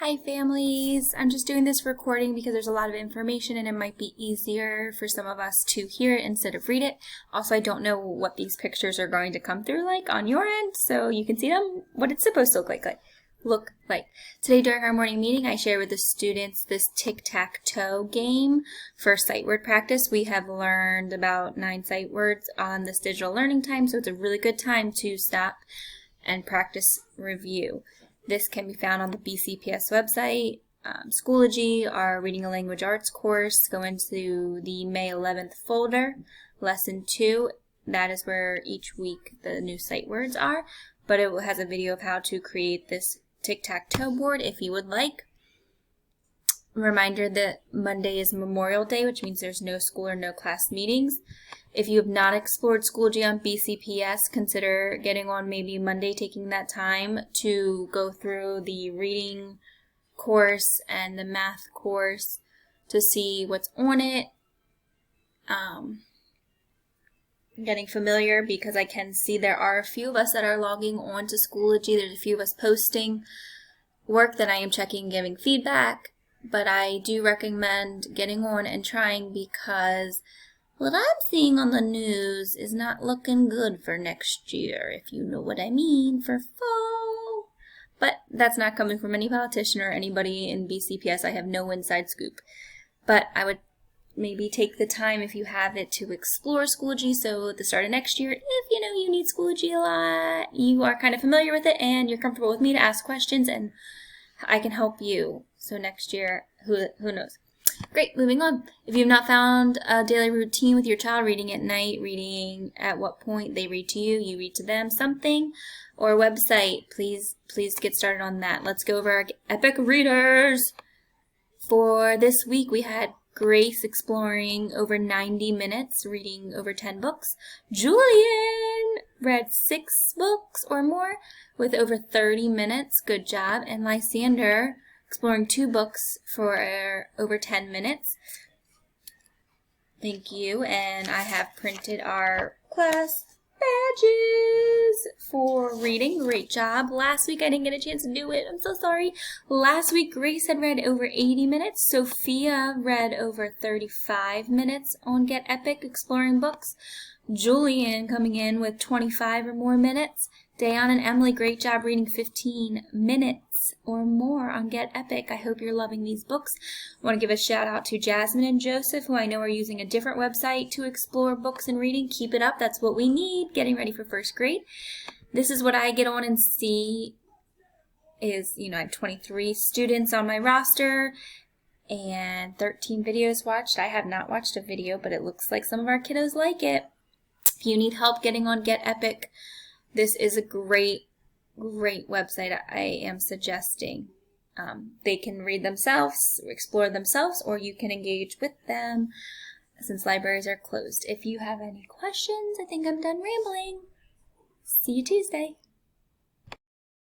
Hi families! I'm just doing this recording because there's a lot of information and it might be easier for some of us to hear it instead of read it. Also, I don't know what these pictures are going to come through like on your end, so you can see them, what it's supposed to look like. Today during our morning meeting, I shared with the students this tic-tac-toe game for sight word practice. We have learned about 9 sight words on this digital learning time, so it's a really good time to stop and practice review. This can be found on the BCPS website. Schoology, our Reading a Language Arts course, go into the May 11th folder, Lesson 2. That is where each week the new sight words are, but it has a video of how to create this tic-tac-toe board if you would like. Reminder that Monday is Memorial Day, which means there's no school or no class meetings. If you have not explored Schoology on BCPS, consider getting on maybe Monday, taking that time to go through the reading course and the math course to see what's on it. Getting familiar, because I can see there are a few of us that are logging on to Schoology. There's a few of us posting work that I am checking, giving feedback. But I do recommend getting on and trying, because what I'm seeing on the news is not looking good for next year, if you know what I mean, for fall. But that's not coming from any politician or anybody in BCPS. I have no inside scoop. But I would maybe take the time, if you have it, to explore Schoology, so at the start of next year, if you know you need Schoology a lot, you are kind of familiar with it and you're comfortable with me to ask questions and I can help you. So next year, who knows? Great, moving on. If you've not found a daily routine with your child, reading at night, reading at what point they read to you, you read to them, something, or website, please get started on that. Let's go over our epic readers. For this week, we had Grace exploring over 90 minutes, reading over 10 books. Julian read 6 books or more with over 30 minutes. Good job. And Lysander exploring 2 books for over 10 minutes. Thank you. And I have printed our class badges for reading. Great job. Last week I didn't get a chance to do it. I'm so sorry. Last week Grace had read over 80 minutes. Sophia read over 35 minutes on Get Epic exploring books. Julian coming in with 25 or more minutes. Dayan and Emily, great job reading 15 minutes or more on Get Epic. I hope you're loving these books. I want to give a shout out to Jasmine and Joseph, who I know are using a different website to explore books and reading. Keep it up. That's what we need. Getting ready for first grade. This is what I get on and see is, I have 23 students on my roster and 13 videos watched. I have not watched a video, but it looks like some of our kiddos like it. If you need help getting on Get Epic, this is a great website I am suggesting. They can read themselves, explore themselves, or you can engage with them since libraries are closed. If you have any questions, I think I'm done rambling. See you Tuesday.